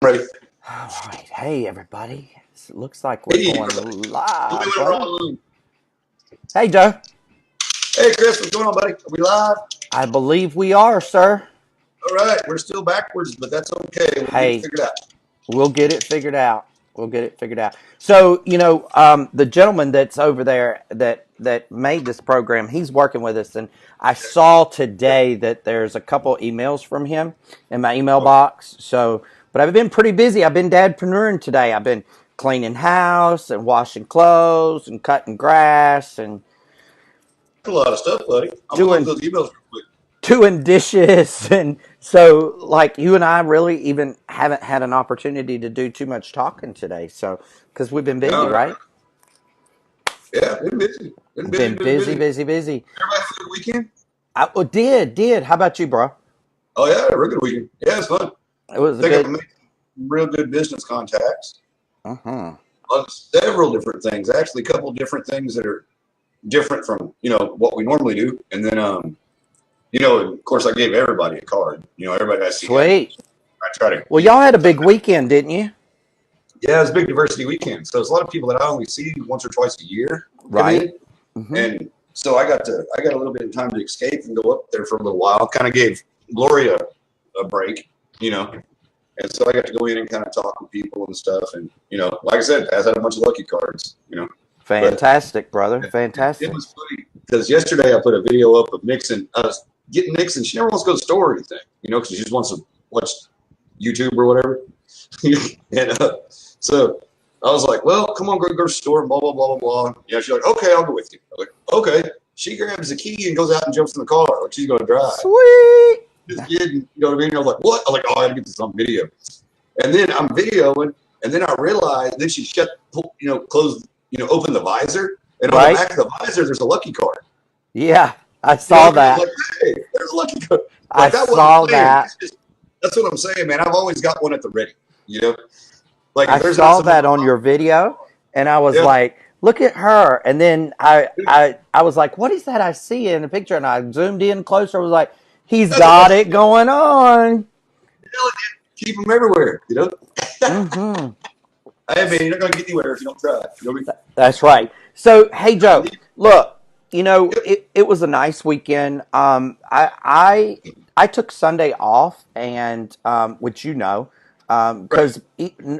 Ready? All right. Hey, everybody. It looks like we're Hey, going everybody. We're live, doing brother. wrong. Hey, Joe. Hey, Chris, what's going on, buddy? Are we live? I believe we are, sir. All right, we're still backwards, but that's okay. We'll get it Hey, figured out. we'll get it figured out. We'll get it figured out. So, the gentleman that's over there that made this program, he's working with us, and I saw today that there's a couple emails from him in my email Okay. box. So, but I've been pretty busy. I've been dadpreneuring today. I've been cleaning house and washing clothes and cutting grass and That's a lot of stuff, buddy. I'm gonna look at doing those emails real quick. doing dishes. And so, like, you and I really even haven't had an opportunity to do too much talking today, so because we've been busy, All right. right? Yeah, been busy. Been busy, Been busy, busy, busy. busy, busy. Everybody have a good weekend? I did. How about you, bro? Oh yeah, a real good weekend. Yeah, it's fun. It was I a think I've good. made some real good business contacts Uh-huh. on several different things. Actually, a couple different things that are different from what we normally do. And then of course, I gave everybody a card. Everybody has to see. Sweet. I try to Well, y'all had a big weekend, didn't you? Yeah, it's a big diversity weekend. So it's a lot of people that I only see once or twice a year come Right. in. Mm-hmm. And so I got a little bit of time to escape and go up there for a little while. Kind of gave Gloria a break, you know. And so I got to go in and kind of talk with people and stuff. And, like I said, I had a bunch of lucky cards. But Fantastic, brother. it Fantastic. was funny because yesterday I put a video up of Nixon. Getting Nixon. She never wants to go to the store or anything, because she just wants to watch YouTube or whatever. and so I was like, well, come on, go to the store, blah, blah, blah, blah, blah. Yeah, she's like, okay, I'll go with you. I'm like, okay. She grabs the key and goes out and jumps in the car like she's going to drive. Sweet. Just kidding. You know what I mean? I was like, what? I was like, oh, I got to get this on video. And then I'm videoing, and then I realized, then she closed, opened the visor. And on the Right. back of the visor, there's a lucky card. Yeah, I saw that. Like, hey, there's a lucky card. I Like, that wasn't saw planned. that. That's what I'm saying, man. I've always got one at the ready, Like, I if there's not saw someone, that on your video, and I was yeah, like, "Look at her!" And then I was like, "What is that I see in the picture?" And I zoomed in closer. I was like, "He's that's a got lucky it going on." keep them everywhere. Mm-hmm. I mean, you're not going to get anywhere if you don't try. You know what I mean? That's right. So, hey, I Joe, believe. look, Yep. it was a nice weekend. I took Sunday off, and which Right. because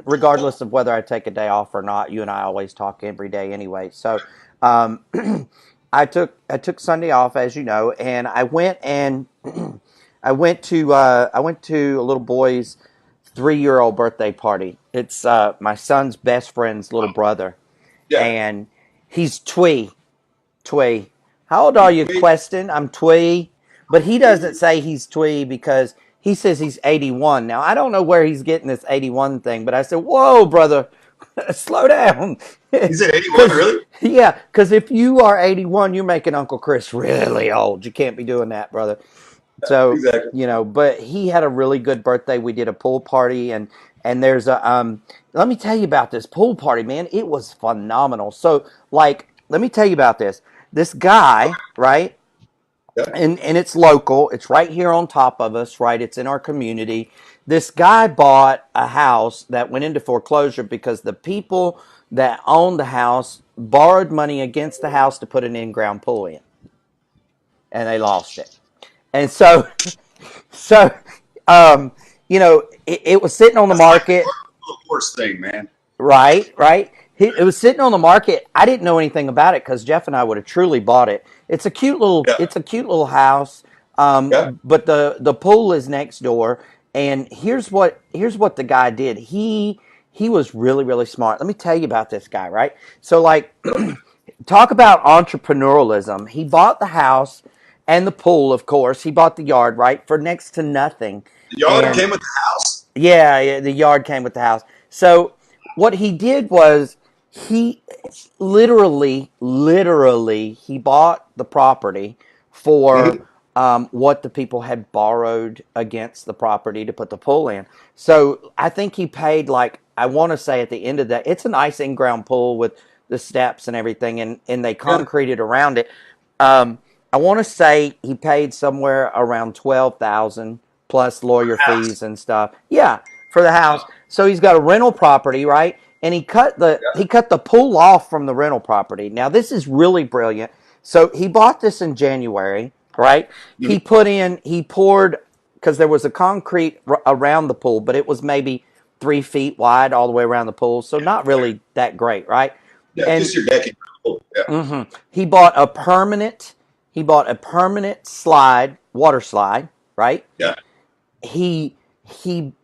regardless of whether I take a day off or not, you and I always talk every day anyway. So, um, I took Sunday off, as you know, and I went and I went to a little boy's 3-year-old birthday party. It's my son's best friend's little brother, Yeah. and he's Twee. Twee. How old are you, Wait. Queston? I'm Twee. But he doesn't say he's Twee because he says he's 81. Now, I don't know where he's getting this 81 thing, but I said, whoa, brother, slow down. He said 81, Cause, really? yeah, because if you are 81, you're making Uncle Chris really old. You can't be doing that, brother. So, Exactly. but he had a really good birthday. We did a pool party, and there's a let me tell you about this pool party, man. It was phenomenal. So, like, let me tell you about this. This guy, right? Yeah. And it's local. It's right here on top of us, right? It's in our community. This guy bought a house that went into foreclosure because the people that owned the house borrowed money against the house to put an in-ground pool in, and they lost it. And so, um, it was sitting on the That's like the market, horse thing, man. right? Right. It was sitting on the market. I didn't know anything about it because Jeff and I would have truly bought it. Yeah. It's a cute little house. Yeah. But the pool is next door. And here's what the guy did. He was really, really smart. Let me tell you about this guy, right? So, like, talk about entrepreneurialism. He bought the house and the pool, of course. He bought the yard, right, for next to nothing. The yard And came with the house. yeah, the yard came with the house. So what he did was he literally, he bought the property for Mm-hmm. what the people had borrowed against the property to put the pool in. So I think he paid, like, I want to say at the end of that, it's a nice in-ground pool with the steps and everything, and they Yeah. concreted around it. Um, I want to say he paid somewhere around 12,000 plus lawyer House. fees and stuff. Yeah, for the house. So he's got a rental property, right? And he cut the pool off from the rental property. Now this is really brilliant. So he bought this in January, right? He poured, because there was a concrete around the pool, but it was maybe 3 feet wide all the way around the pool. So not really that great, right? Yeah, And just your decking. Yeah. he bought a permanent slide, water slide, right? Yeah. He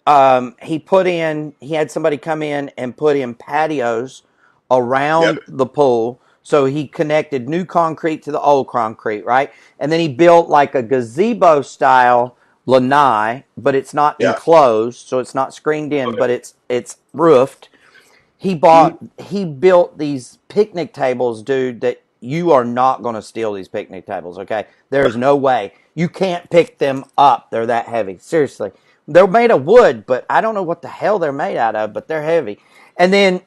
put in, he had somebody come in and put in patios around the pool. So he connected new concrete to the old concrete, right? And then he built like a gazebo style lanai, but it's not enclosed, so it's not screened in, but it's roofed. He built these picnic tables, dude, that you are not going to steal these picnic tables, okay? There's no way. You can't pick them up. They're that heavy. Seriously. They're made of wood, but I don't know what the hell they're made out of, but they're heavy. And then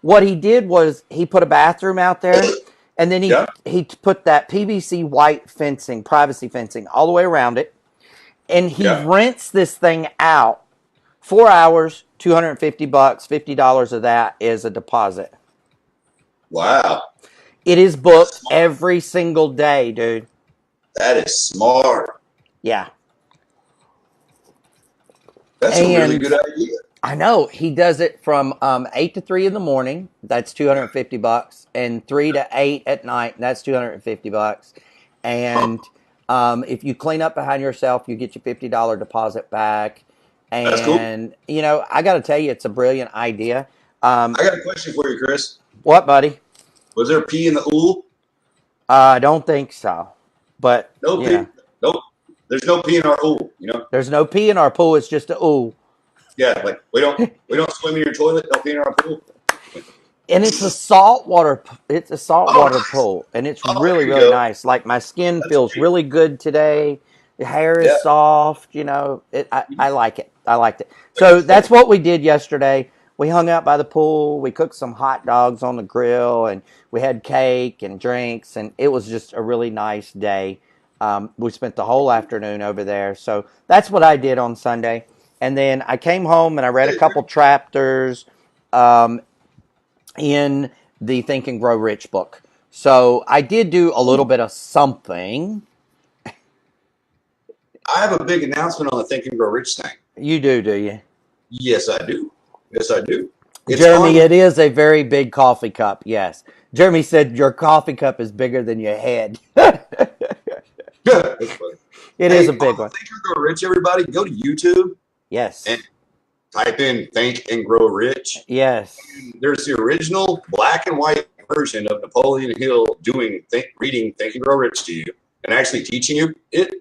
what he did was he put a bathroom out there, and then he put that PVC white fencing, privacy fencing, all the way around it. And he rents this thing out 4 hours, $250, $50 of that is a deposit. Wow. It is booked every single day, dude. That is smart. Yeah. That's a really good idea. I know. He does it from 8 to 3 in the morning. That's $250. And 3 to 8 at night. That's $250. And if you clean up behind yourself, you get your $50 deposit back. And, that's cool. You know, I got to tell you, it's a brilliant idea. I got a question for you, Chris. What, buddy? Was there pee in the ool? I don't think so. But no pee. Nope. There's no pee in our ool. You know. There's no pee in our pool. It's just a ool. Yeah, like we don't swim in your toilet. No pee in our pool. And it's a saltwater. It's a saltwater pool, and it's really nice. Like my skin feels really good today. The hair is soft. You know, I like it. I liked it. So that's what we did yesterday. We hung out by the pool. We cooked some hot dogs on the grill, and we had cake and drinks, and it was just a really nice day. We spent the whole afternoon over there. So that's what I did on Sunday. And then I came home and I read a couple chapters in the Think and Grow Rich book. So I did do a little bit of something. I have a big announcement on the Think and Grow Rich thing. You do you? Yes, I do. Yes, I do. It's Jeremy, it is a very big coffee cup, yes. Jeremy said your coffee cup is bigger than your head. It is a big one. Think and Grow Rich, everybody. Go to YouTube. Yes. And type in Think and Grow Rich. Yes. There's the original black and white version of Napoleon Hill reading Think and Grow Rich to you and actually teaching you it.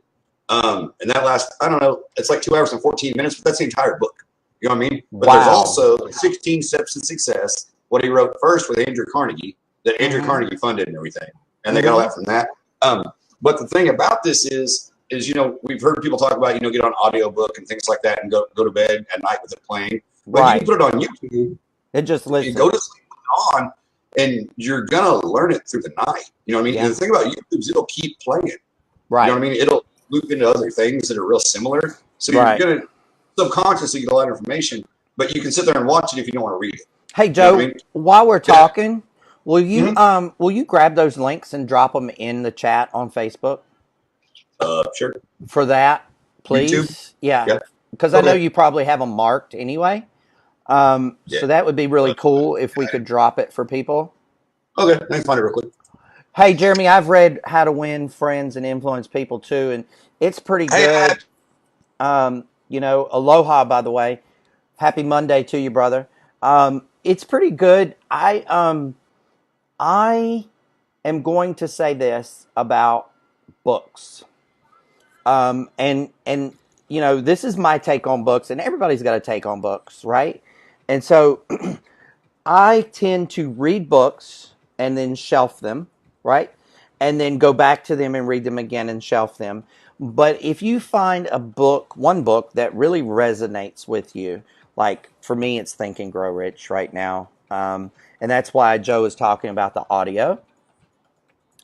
And that lasts, I don't know, it's like 2 hours and 14 minutes, but that's the entire book. You know what I mean? But there's also 16 Steps to Success, what he wrote first with Andrew Carnegie, that Andrew Carnegie funded and everything. And they got all that from that. But the thing about this is, you know, we've heard people talk about, you know, get on audiobook and things like that and go to bed at night with it playing. But you can put it on YouTube. It just listens. You go to sleep with it on, and you're going to learn it through the night. You know what I mean? Yeah. And the thing about YouTube is it'll keep playing. Right. You know what I mean? It'll loop into other things that are real similar. So you're going to subconsciously get a lot of information, but you can sit there and watch it if you don't want to read it. Hey, Joe, you know I mean? While we're talking, will you grab those links and drop them in the chat on Facebook? Sure. For that, please. YouTube? Yeah. Because I know you probably have them marked anyway. So that would be really cool if we could drop it for people. Okay, let me find it real quick. Hey, Jeremy, I've read How to Win Friends and Influence People too, and it's pretty good. You know, aloha, by the way. Happy Monday to you, brother. It's pretty good. I am going to say this about books. And you know, this is my take on books, and everybody's got a take on books, right? And so I tend to read books and then shelf them, right? And then go back to them and read them again and shelf them. But if you find one book that really resonates with you, like for me, it's Think and Grow Rich right now. And that's why Joe is talking about the audio.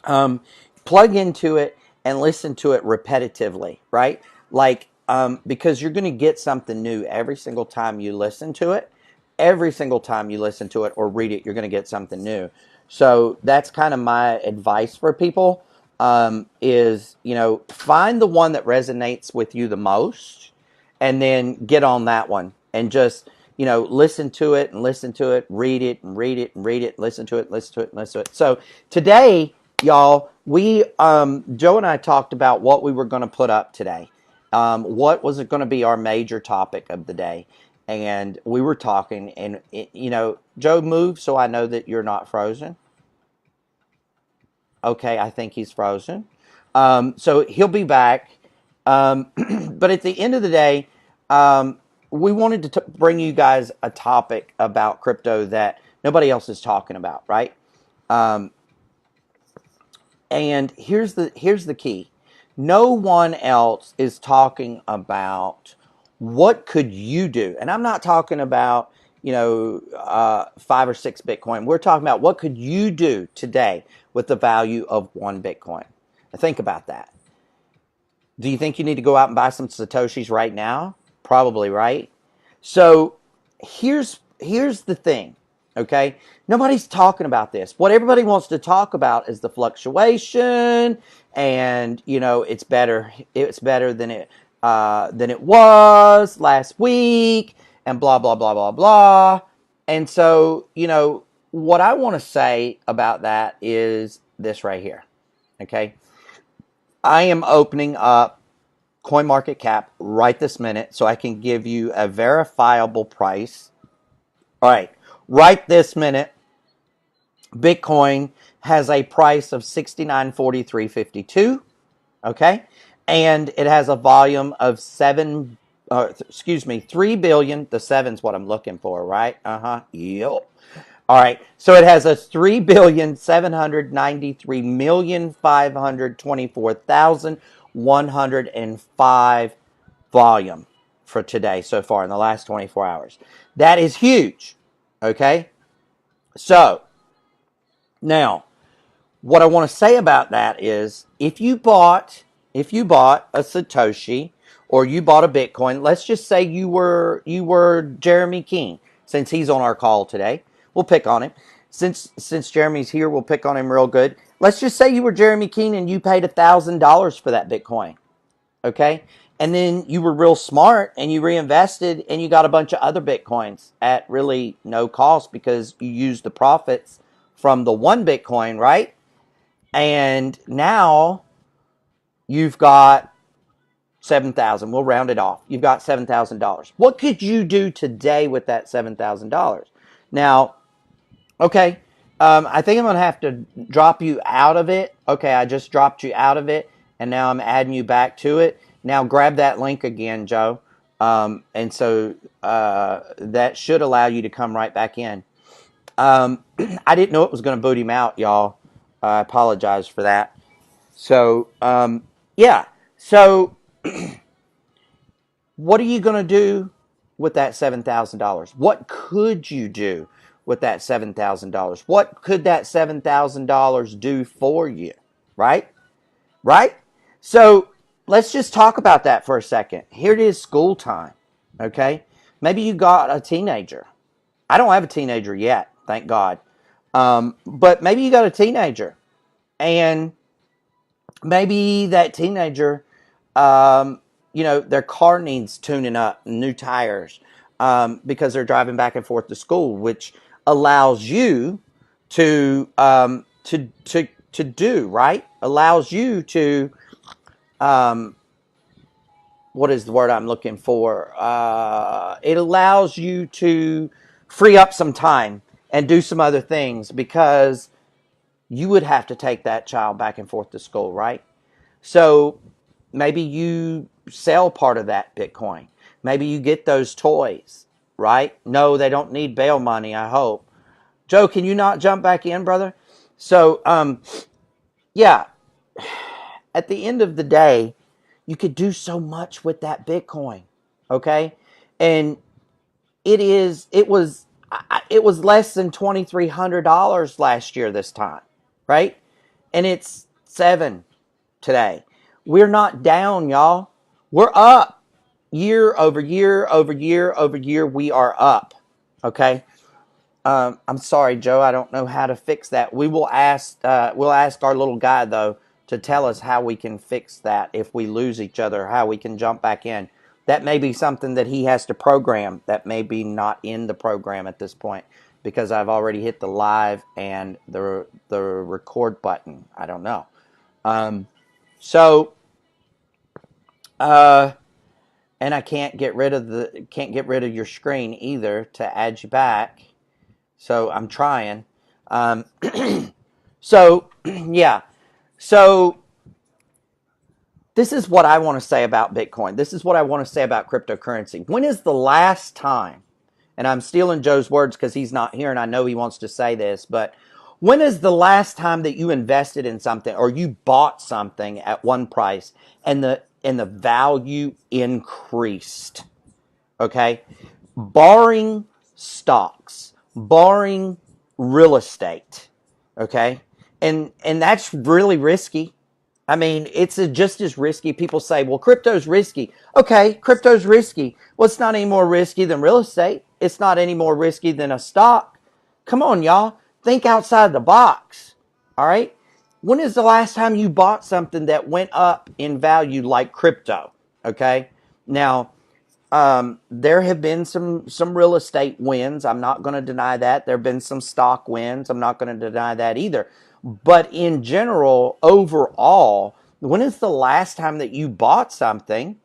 Plug into it and listen to it repetitively, right? Like because you're going to get something new every single time you listen to it. Every single time you listen to it or read it, you're going to get something new. So that's kind of my advice for people, is, find the one that resonates with you the most and then get on that one and just, listen to it and listen to it, read it and read it and read it, listen to it, listen to it, and listen to it. So today, y'all, Joe and I talked about what we were going to put up today. What was it going to be our major topic of the day? And we were talking, and Joe, move so I know that you're not frozen. Okay, I think he's frozen. So he'll be back. But at the end of the day, we wanted to bring you guys a topic about crypto that nobody else is talking about, right? And here's the key. No one else is talking about what could you do. And I'm not talking about, 5 or 6 Bitcoin. We're talking about what could you do today with the value of 1 Bitcoin. Now think about that. Do you think you need to go out and buy some satoshis right now? Probably, right? So here's the thing. Okay, nobody's talking about this. What everybody wants to talk about is the fluctuation, and it's better. It's better than it was last week, and blah blah blah blah blah. And so what I want to say about that is this right here. Okay, I am opening up CoinMarketCap right this minute, so I can give you a verifiable price. All right. Right this minute, Bitcoin has a price of $69.43.52, okay? And it has a volume of 3 billion. The 7's what I'm looking for, right? Yep. All right. So it has a 3,793,524,105 volume for today so far in the last 24 hours. That is huge. Okay, so now what I want to say about that is if you bought a Satoshi or you bought a Bitcoin, let's just say you were Jeremy King, since he's on our call today. We'll pick on him. Since Jeremy's here, we'll pick on him real good. Let's just say you were Jeremy King and you paid $1,000 for that Bitcoin. Okay? And then you were real smart and you reinvested and you got a bunch of other Bitcoins at really no cost because you used the profits from the 1 Bitcoin, right? And now you've got 7,000. We'll round it off. You've got $7,000. What could you do today with that $7,000? Now, okay, I think I'm going to have to drop you out of it. Okay, I just dropped you out of it, and now I'm adding you back to it. Now grab that link again, Joe. And so that should allow you to come right back in. I didn't know it was going to boot him out, y'all. I apologize for that. So, yeah. So, what are you going to do with that $7,000? What could you do with that $7,000? What could that $7,000 do for you? Right? Right? So, let's just talk about that for a second. Here it is, school time. Okay? Maybe you got a teenager. I don't have a teenager yet, thank God. But maybe you got a teenager. And maybe that teenager, their car needs tuning up, new tires, because they're driving back and forth to school, which allows you to do, right? Allows you to, what is the word I'm looking for? It allows you to free up some time and do some other things because you would have to take that child back and forth to school, right? So maybe you sell part of that Bitcoin. Maybe you get those toys, right? No, they don't need bail money, I hope. Joe, can you not jump back in, brother? So, yeah, at the end of the day, you could do so much with that Bitcoin, okay? And it was less than $2,300 last year this time, right? And it's 7 today. We're not down, y'all. We're up. year over year over year over year, we are up. Okay. I'm sorry, Joe. I don't know how to fix that. We'll ask our little guy though to tell us how we can fix that if we lose each other, how we can jump back in. That may be something that he has to program. That may be not in the program at this point because I've already hit the live and the record button. I don't know. So, and I can't get rid of your screen either to add you back. So I'm trying. So yeah. So this is what I want to say about Bitcoin. This is what I want to say about cryptocurrency. When is the last time, and I'm stealing Joe's words because he's not here and I know he wants to say this, but when is the last time that you invested in something or you bought something at one price and the value increased? Okay? Barring stocks, barring real estate, okay? And that's really risky. I mean, it's just as risky. People say, well, crypto's risky. Okay, crypto's risky. Well, it's not any more risky than real estate. It's not any more risky than a stock. Come on, y'all. Think outside the box, all right? When is the last time you bought something that went up in value like crypto, okay? Now, there have been some real estate wins. I'm not going to deny that. There have been some stock wins. I'm not going to deny that either. But in general, overall, when is the last time that you bought something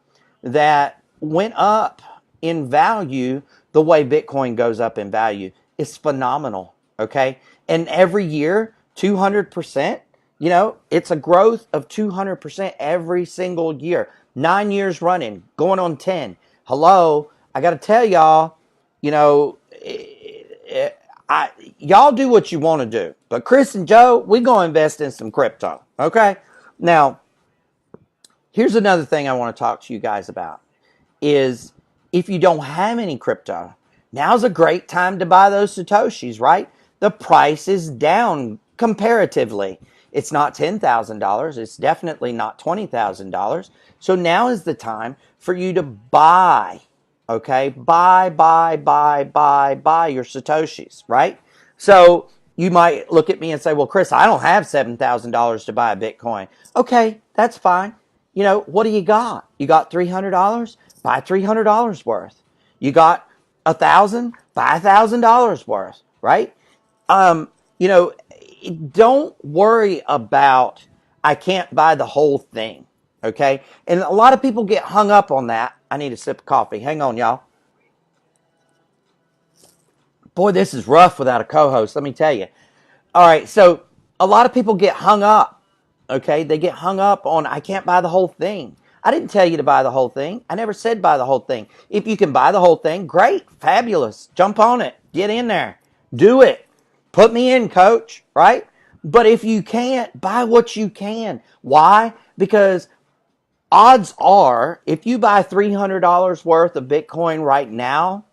that went up in value the way Bitcoin goes up in value? It's phenomenal, okay? And every year, 200%, you know, it's a growth of 200% every single year. 9 years running, going on 10. Hello, I got to tell y'all, you know, y'all do what you want to do. But Chris and Joe, we going to invest in some crypto, okay? Now, here's another thing I want to talk to you guys about is if you don't have any crypto, now's a great time to buy those satoshis, right? The price is down comparatively. It's not $10,000. It's definitely not $20,000. So now is the time for you to buy, okay? Buy your satoshis, right? So you might look at me and say, well, Chris, I don't have $7,000 to buy a Bitcoin. Okay, that's fine. You know, what do you got? You got $300? Buy $300 worth. You got $1,000? Buy $1,000 worth, right? You know, don't worry about, I can't buy the whole thing, okay? And a lot of people get hung up on that. I need a sip of coffee. Hang on, y'all. Boy, this is rough without a co-host, let me tell you. All right, so a lot of people get hung up, okay? They get hung up on, I can't buy the whole thing. I didn't tell you to buy the whole thing. I never said buy the whole thing. If you can buy the whole thing, great, fabulous. Jump on it. Get in there. Do it. Put me in, coach, right? But if you can't, buy what you can. Why? Because odds are, if you buy $300 worth of Bitcoin right now,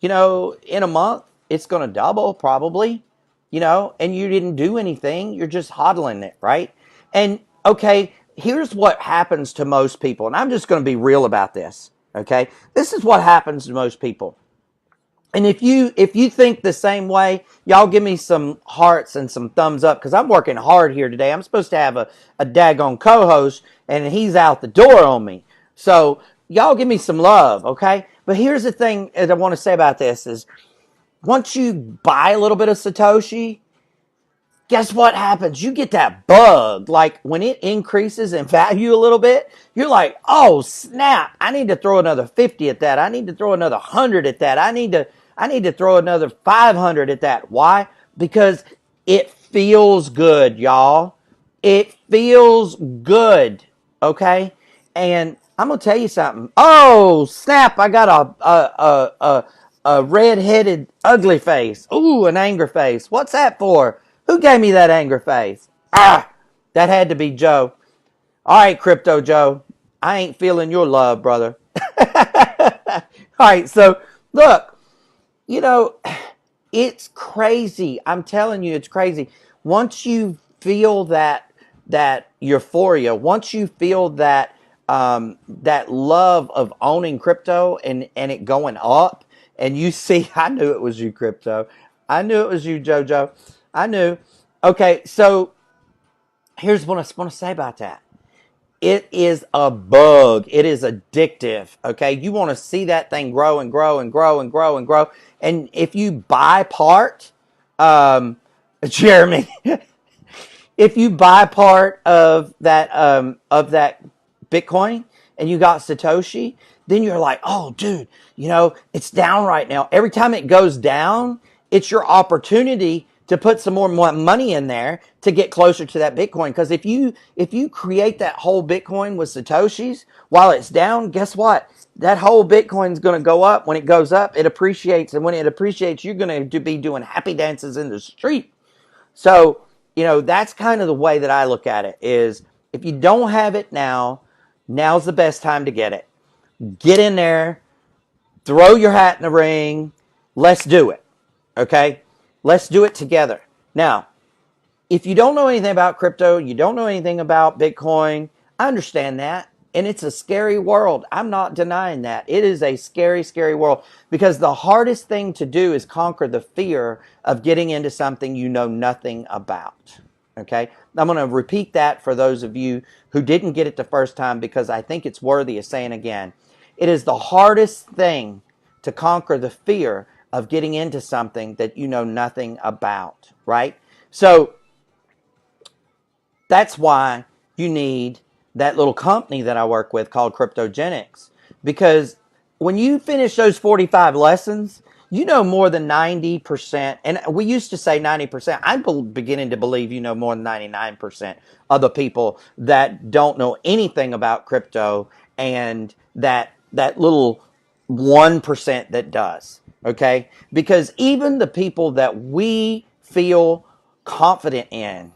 you know, in a month, it's going to double probably, you know, and you didn't do anything. You're just hodling it, right? And, okay, here's what happens to most people. And I'm just going to be real about this, okay? This is what happens to most people. And if you think the same way, y'all give me some hearts and some thumbs up because I'm working hard here today. I'm supposed to have a daggone co-host, and he's out the door on me. So y'all give me some love, okay? But here's the thing that I want to say about this is once you buy a little bit of Satoshi, guess what happens? You get that bug. Like when it increases in value a little bit, you're like, oh snap, I need to throw another 50 at that. I need to throw another 100 at that. I need to throw another 500 at that. Why? Because it feels good, y'all. It feels good. Okay? And I'm going to tell you something. Oh, snap, I got a red-headed ugly face. Ooh, an anger face. What's that for? Who gave me that anger face? Ah, that had to be Joe. All right, Crypto Joe. I ain't feeling your love, brother. All right, so look, you know, it's crazy. I'm telling you, it's crazy. Once you feel that euphoria, once you feel that that love of owning crypto and it going up, and you see, I knew it was you, Krypto. I knew it was you, JoJo. I knew. Okay, so here's what I want to say about that. It is a bug. It is addictive. Okay, you want to see that thing grow and grow and grow and grow and grow. And if you buy part, Jeremy, if you buy part of that Bitcoin and you got Satoshi, then you're like, oh, dude, it's down right now. Every time it goes down, it's your opportunity to put some more money in there to get closer to that Bitcoin. Because if you create that whole Bitcoin with Satoshis while it's down, guess what? That whole Bitcoin's going to go up. When it goes up, it appreciates, and when it appreciates, you're going to be doing happy dances in the street. So, that's kind of the way that I look at it is if you don't have it now, now's the best time to get it. Get in there, throw your hat in the ring. Let's do it. Okay? Let's do it together. Now, if you don't know anything about crypto, you don't know anything about Bitcoin, I understand that. And it's a scary world. I'm not denying that. It is a scary, scary world because the hardest thing to do is conquer the fear of getting into something you know nothing about. Okay? I'm going to repeat that for those of you who didn't get it the first time because I think it's worthy of saying again. It is the hardest thing to conquer the fear of getting into something that you know nothing about, right? So that's why you need that little company that I work with called Cryptogenics. Because when you finish those 45 lessons, you know more than 90%. And we used to say 90%. I'm beginning to believe you know more than 99% of the people that don't know anything about crypto and that little 1% that does. Okay? Because even the people that we feel confident in,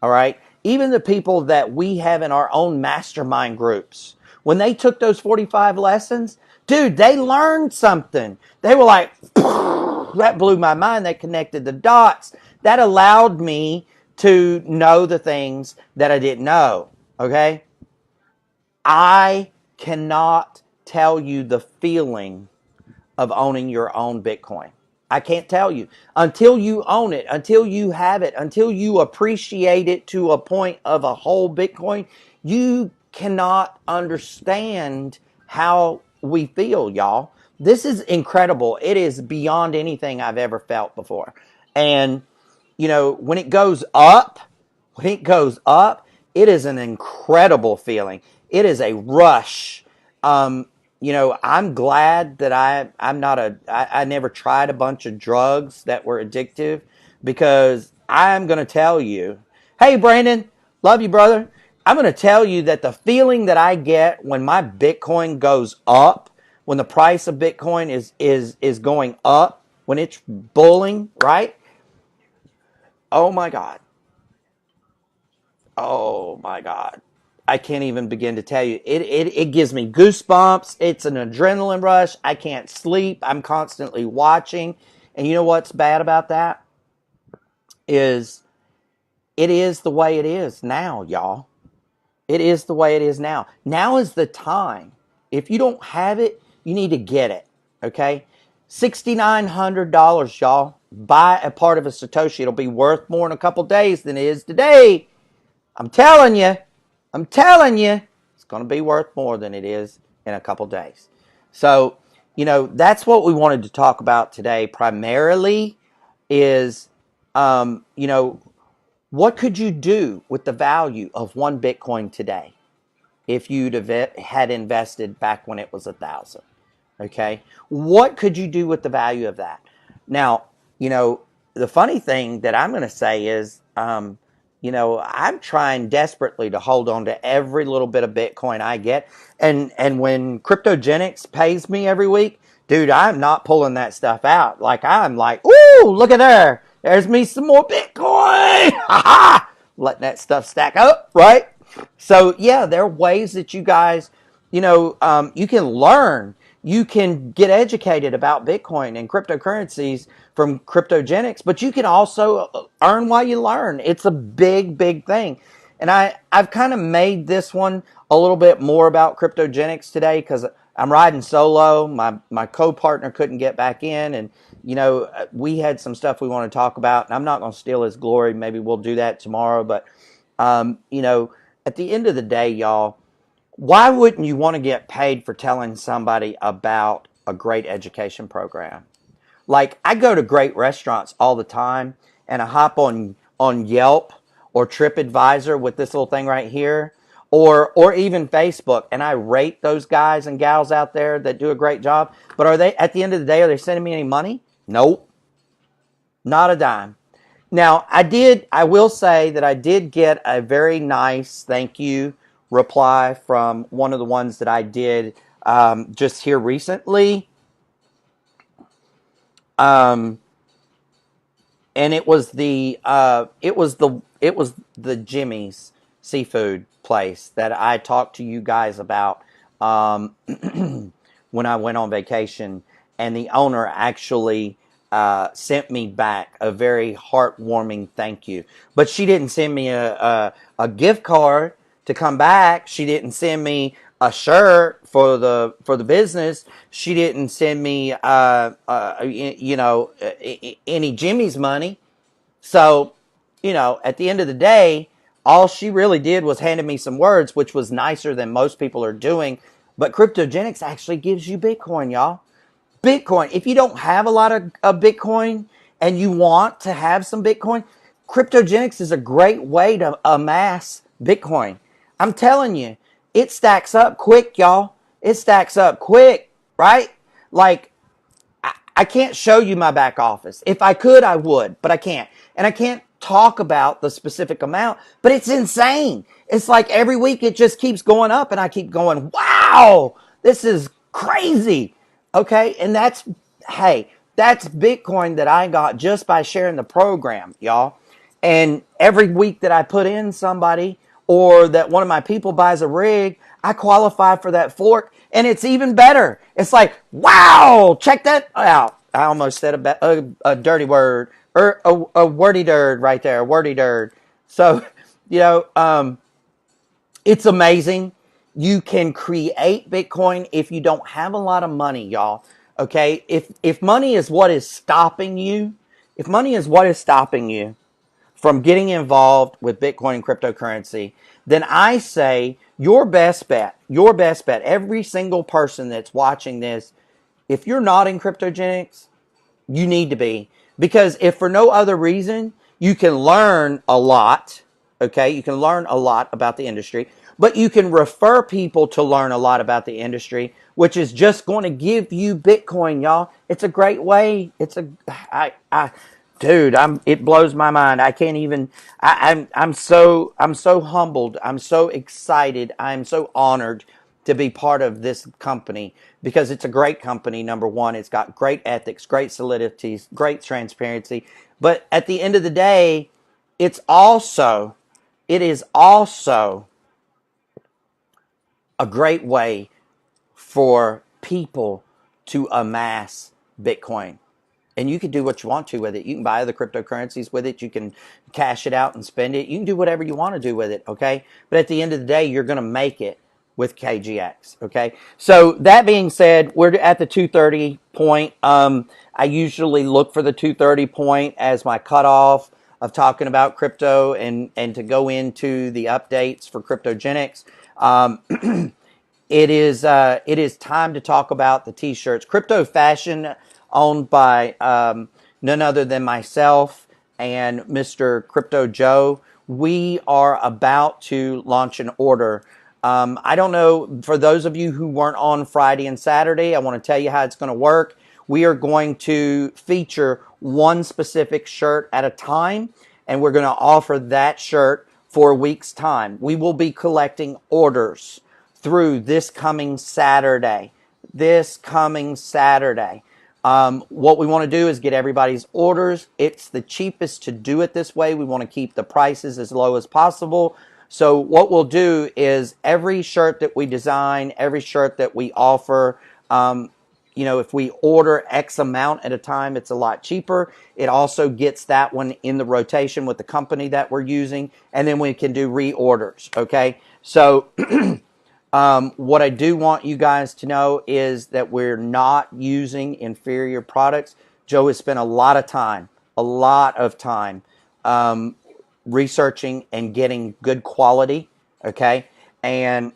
all right, even the people that we have in our own mastermind groups, when they took those 45 lessons, dude, they learned something. They were like, that blew my mind. They connected the dots. That allowed me to know the things that I didn't know. Okay? I cannot tell you the feeling of owning your own Bitcoin. I can't tell you. Until you own it, until you have it, until you appreciate it to a point of a whole Bitcoin, you cannot understand how we feel, y'all. This is incredible. It is beyond anything I've ever felt before. And, when it goes up, it is an incredible feeling. It is a rush. I'm glad that I never tried a bunch of drugs that were addictive because I'm going to tell you, hey, Brandon, love you, brother. I'm going to tell you that the feeling that I get when my Bitcoin goes up, when the price of Bitcoin is going up, when it's bulling, right? Oh my God. Oh my God. I can't even begin to tell you. It gives me goosebumps. It's an adrenaline rush. I can't sleep. I'm constantly watching. And you know what's bad about that? It is the way it is now, y'all. It is the way it is now. Now is the time. If you don't have it, you need to get it. Okay? $6,900, y'all. Buy a part of a Satoshi. It'll be worth more in a couple days than it is today. I'm telling you, it's going to be worth more than it is in a couple days. So, that's what we wanted to talk about today primarily is, what could you do with the value of one Bitcoin today if you'd had invested back when it was 1,000? Okay? What could you do with the value of that? Now, the funny thing that I'm going to say is, I'm trying desperately to hold on to every little bit of Bitcoin I get. And when Cryptogenics pays me every week, dude, I'm not pulling that stuff out. Like, I'm like, ooh, look at there. There's me some more Bitcoin. Letting that stuff stack up, right? So, yeah, there are ways that you guys, you can learn. You can get educated about Bitcoin and cryptocurrencies from Cryptogenics, but you can also earn while you learn. It's a big, big thing. And I've kind of made this one a little bit more about cryptogenics today because I'm riding solo. My co-partner couldn't get back in, and we had some stuff we want to talk about, and I'm not going to steal his glory. Maybe we'll do that tomorrow. But at the end of the day, y'all, why wouldn't you want to get paid for telling somebody about a great education program? Like, I go to great restaurants all the time, and I hop on Yelp or TripAdvisor with this little thing right here, or even Facebook, and I rate those guys and gals out there that do a great job. But are they, at the end of the day, are they sending me any money? Nope, not a dime. Now, I will say that I did get a very nice thank you reply from one of the ones that I did just here recently. And it was the Jimmy's seafood place that I talked to you guys about when I went on vacation, and the owner actually sent me back a very heartwarming thank you. But she didn't send me a gift card to come back. She didn't send me a shirt for the business. She didn't send me any Jimmy's money. So, at the end of the day, all she really did was handed me some words, which was nicer than most people are doing. But cryptogenics actually gives you Bitcoin, y'all. Bitcoin. If you don't have a lot of Bitcoin and you want to have some Bitcoin, cryptogenics is a great way to amass Bitcoin. I'm telling you, it stacks up quick, y'all. It stacks up quick, right? Like, I can't show you my back office. If I could, I would, but I can't. And I can't talk about the specific amount, but it's insane. It's like every week it just keeps going up, and I keep going, wow, this is crazy. Okay, and that's Bitcoin that I got just by sharing the program, y'all. And every week that I put in somebody, or that one of my people buys a rig, I qualify for that fork, and it's even better. It's like, wow, check that out. I almost said a dirty word, or a wordy dird right there, a wordy dird. So, it's amazing. You can create Bitcoin if you don't have a lot of money, y'all. Okay? If money is what is stopping you, from getting involved with Bitcoin and cryptocurrency, then I say your best bet, every single person that's watching this, if you're not in cryptogenics, you need to be. Because if for no other reason, you can learn a lot, okay? You can learn a lot about the industry, but you can refer people to learn a lot about the industry, which is just going to give you Bitcoin, y'all. It's a great way. Dude, it blows my mind. I can't even, I'm so humbled. I'm so excited. I'm so honored to be part of this company, because it's a great company. Number one, it's got great ethics, great solidity, great transparency. But at the end of the day, it is also a great way for people to amass Bitcoin. And you can do what you want to with it. You can buy other cryptocurrencies with it. You can cash it out and spend it. You can do whatever you want to do with it, okay? But at the end of the day, you're going to make it with KGX, okay? So that being said, we're at the 230 point. I usually look for the 230 point as my cutoff of talking about crypto and to go into the updates for cryptogenics. It is time to talk about the t-shirts. Crypto Fashion, owned by none other than myself and Mr. Crypto Joe. We are about to launch an order. I don't know, for those of you who weren't on Friday and Saturday, I want to tell you how it's going to work. We are going to feature one specific shirt at a time, and we're going to offer that shirt for a week's time. We will be collecting orders through this coming Saturday. What we want to do is get everybody's orders. It's the cheapest to do it this way. We want to keep the prices as low as possible. So what we'll do is every shirt that we design, every shirt that we offer, if we order X amount at a time, it's a lot cheaper. It also gets that one in the rotation with the company that we're using, and then we can do reorders. Okay, so what I do want you guys to know is that we're not using inferior products. Joe has spent a lot of time researching and getting good quality. Okay, and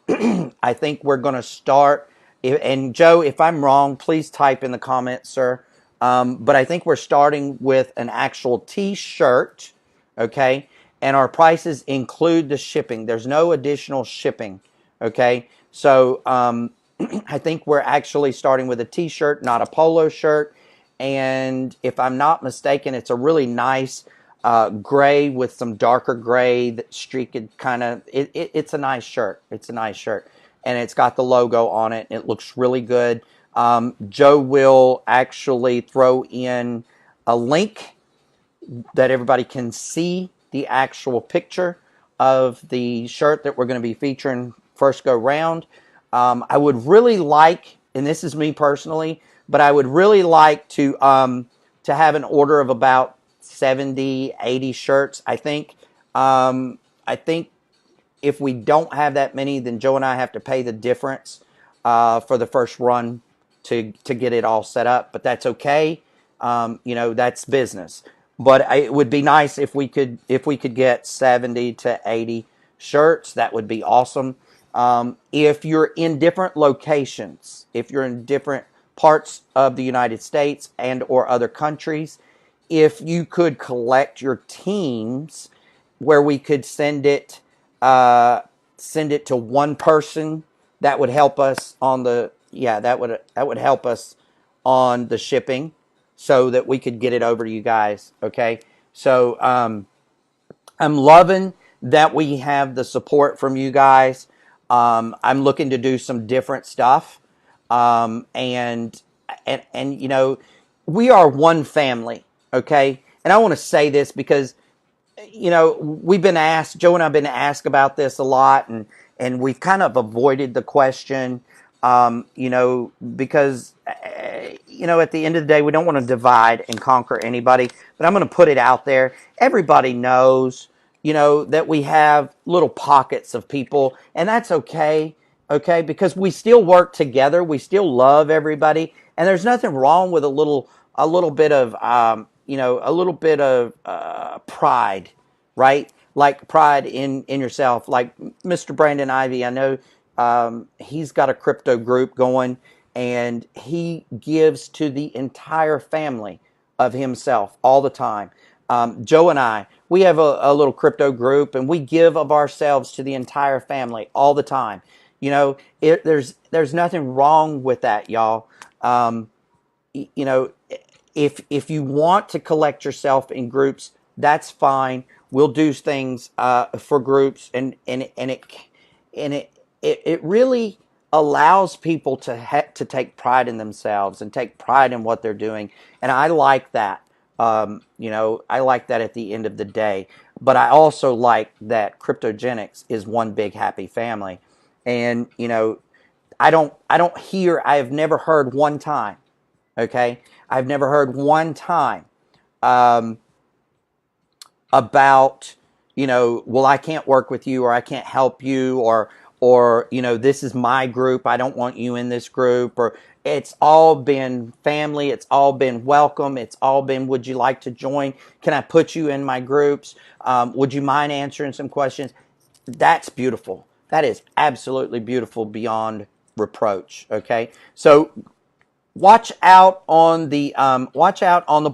I think we're going to start. And Joe, if I'm wrong, please type in the comments, sir. But I think we're starting with an actual T-shirt. Okay, and our prices include the shipping. There's no additional shipping. Okay, so I think we're actually starting with a T-shirt, not a polo shirt. And if I'm not mistaken, it's a really nice gray with some darker gray that streaked kind of. It's a nice shirt. It's a nice shirt, and it's got the logo on it. It looks really good. Joe will actually throw in a link that everybody can see the actual picture of the shirt that we're going to be featuring first go round. I would really like, and this is me personally, but I would really like to have an order of about 70, 80 shirts. I think if we don't have that many, then Joe and I have to pay the difference for the first run to get it all set up. But that's okay. That's business. But it would be nice if we could get 70 to 80 shirts. That would be awesome. If you're in different locations, if you're in different parts of the United States and or other countries, if you could collect your teams where we could send it to one person, that would help us on that would help us on the shipping, so that we could get it over to you guys. Okay, so I'm loving that we have the support from you guys. I'm looking to do some different stuff, and we are one family. Okay, and I want to say this because we've been asked, Joe and I've been asked about this a lot, and we've kind of avoided the question, because, at the end of the day, we don't want to divide and conquer anybody, but I'm going to put it out there. Everybody knows, that we have little pockets of people, and that's okay, because we still work together. We still love everybody, and there's nothing wrong with a little bit of, pride, right? Like pride in yourself. Like Mr. Brandon Ivy, I know he's got a crypto group going, and he gives to the entire family of himself all the time. Joe and I, we have a little crypto group, and we give of ourselves to the entire family all the time. There's nothing wrong with that, y'all. If you want to collect yourself in groups, that's fine. We'll do things for groups, and it really allows people to take pride in themselves and take pride in what they're doing, and I like that. I like that at the end of the day. But I also like that Cryptogenics is one big happy family, and I have never heard one time. Okay, I've never heard one time about, well, I can't work with you, or I can't help you, or this is my group, I don't want you in this group. Or it's all been family. It's all been welcome. It's all been, would you like to join? Can I put you in my groups? Would you mind answering some questions? That's beautiful. That is absolutely beautiful beyond reproach. Okay, so watch out on the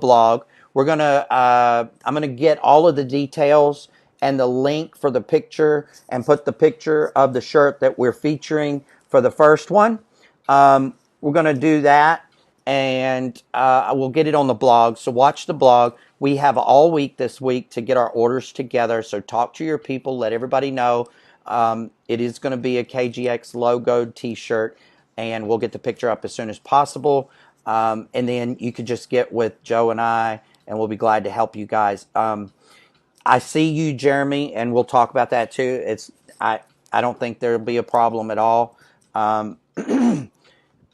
blog. I'm gonna get all of the details and the link for the picture, and put the picture of the shirt that we're featuring for the first one. We're gonna do that, and we'll get it on the blog. So watch the blog. We have all week this week to get our orders together. So talk to your people. Let everybody know. It is going to be a KGX logoed T-shirt, and we'll get the picture up as soon as possible. And then you could just get with Joe and I, and we'll be glad to help you guys. I see you, Jeremy, and we'll talk about that too. I don't think there'll be a problem at all. I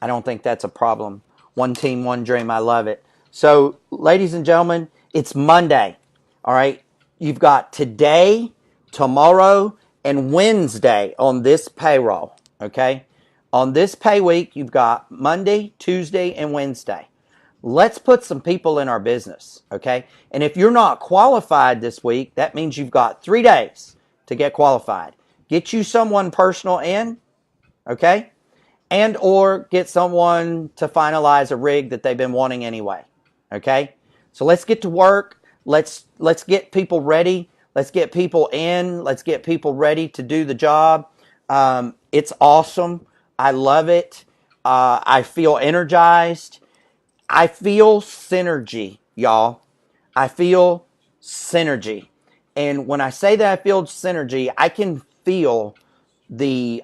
don't think that's a problem One team, one dream. I love it. So, ladies and gentlemen, it's Monday. All right. You've got today, tomorrow, and Wednesday on this payroll. Okay. On this pay week, you've got Monday, Tuesday, and Wednesday. Let's put some people in our business. Okay. And if you're not qualified this week, that means you've got 3 days to get qualified. Get you someone personal in. Okay. And or get someone to finalize a rig that they've been wanting anyway. Okay? So let's get to work. Let's get people ready. Let's get people in. Let's get people ready to do the job. It's awesome. I love it. I feel energized. I feel synergy, y'all. I feel synergy. And when I say that I feel synergy, I can feel the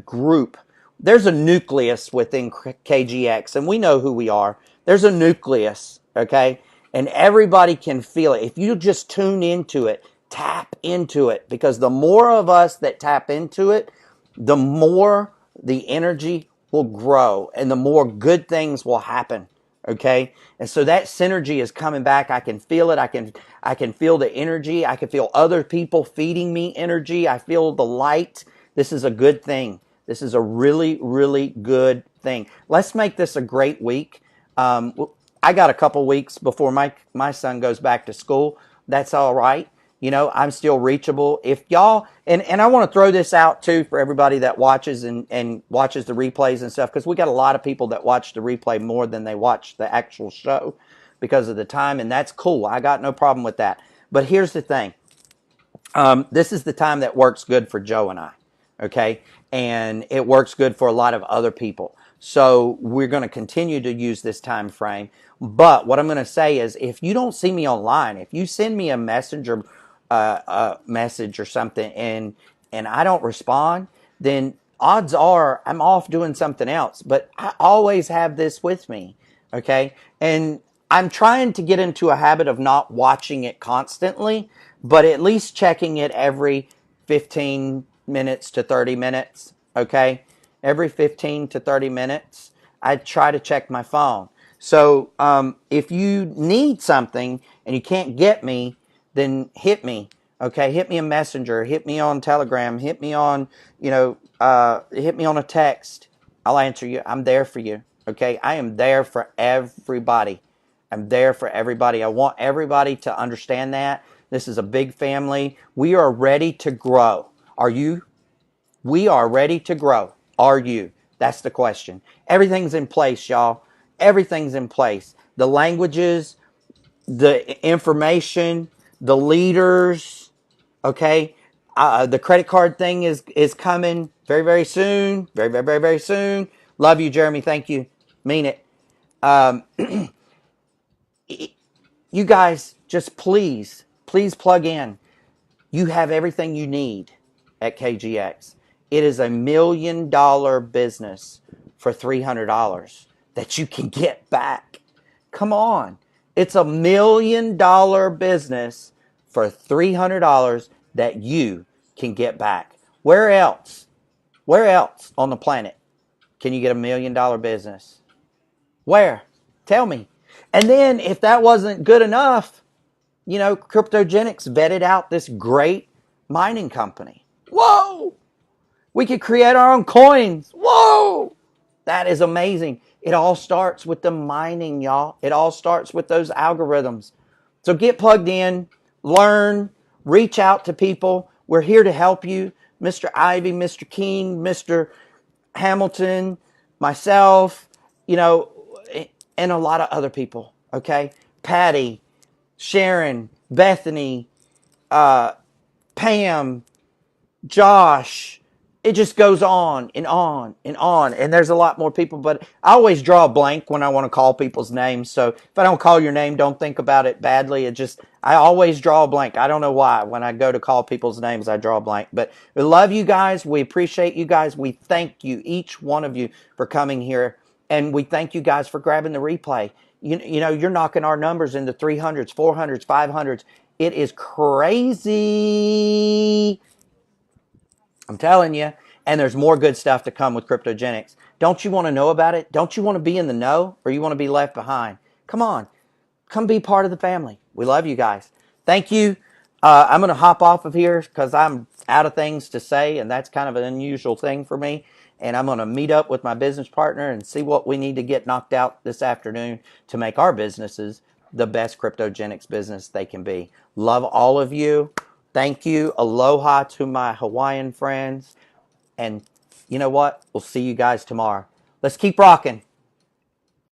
group. There's a nucleus within KGX, and we know who we are. There's a nucleus, okay? And everybody can feel it. If you just tune into it, tap into it, because the more of us that tap into it, the more the energy will grow and the more good things will happen. Okay. And so that synergy is coming back. I can feel it. I can feel the energy. I can feel other people feeding me energy. I feel the light. This is a good thing. This is a really, really good thing. Let's make this a great week. I got a couple weeks before my son goes back to school. That's all right. You know, I'm still reachable. If y'all, and I want to throw this out too for everybody that watches and watches the replays and stuff, because we got a lot of people that watch the replay more than they watch the actual show because of the time, and that's cool. I got no problem with that. But here's the thing. This is the time that works good for Joe and I, okay? And it works good for a lot of other people. So we're going to continue to use this time frame. But what I'm going to say is, if you don't see me online, if you send me a message or something and I don't respond, then odds are I'm off doing something else. But I always have this with me, okay? And I'm trying to get into a habit of not watching it constantly, but at least checking it every 15 minutes to 30 minutes, okay? Every 15 to 30 minutes, I try to check my phone. So if you need something and you can't get me, then hit me, okay? Hit me a messenger, hit me on Telegram, hit me on, hit me on a text. I'll answer you. I'm there for you, okay? I am there for everybody. I'm there for everybody. I want everybody to understand that. This is a big family. We are ready to grow. Are you? We are ready to grow. Are you? That's the question. Everything's in place, y'all. Everything's in place. The languages, the information, the leaders, okay? The credit card thing is coming very, very soon. Very, very, very, very soon. Love you, Jeremy. Thank you. Mean it. You guys, just please plug in. You have everything you need at KGX. It is $1 million business for $300 that you can get back. Come on. It's $1 million business for $300 that you can get back. Where else on the planet can you get $1 million business? Where? Tell me. And then if that wasn't good enough, Cryptogenics vetted out this great mining company. Whoa! We could create our own coins. Whoa! That is amazing. It all starts with the mining, y'all. It all starts with those algorithms. So get plugged in, learn, reach out to people. We're here to help you. Mr. Ivy, Mr. King, Mr. Hamilton, myself, and a lot of other people, okay? Patty, Sharon, Bethany, Pam, Josh. It just goes on and on and on. And there's a lot more people, but I always draw a blank when I want to call people's names. So if I don't call your name, don't think about it badly. I always draw a blank. I don't know why. When I go to call people's names, I draw a blank. But we love you guys. We appreciate you guys. We thank you, each one of you, for coming here. And we thank you guys for grabbing the replay. You're knocking our numbers in the 300s, 400s, 500s. It is crazy. I'm telling you. And there's more good stuff to come with Cryptogenics. Don't you want to know about it? Don't you want to be in the know, or you want to be left behind? Come on. Come be part of the family. We love you guys. Thank you. I'm going to hop off of here because I'm out of things to say, and that's kind of an unusual thing for me. And I'm going to meet up with my business partner and see what we need to get knocked out this afternoon to make our businesses the best cryptogenics business they can be. Love all of you. Thank you. Aloha to my Hawaiian friends. And you know what? We'll see you guys tomorrow. Let's keep rocking.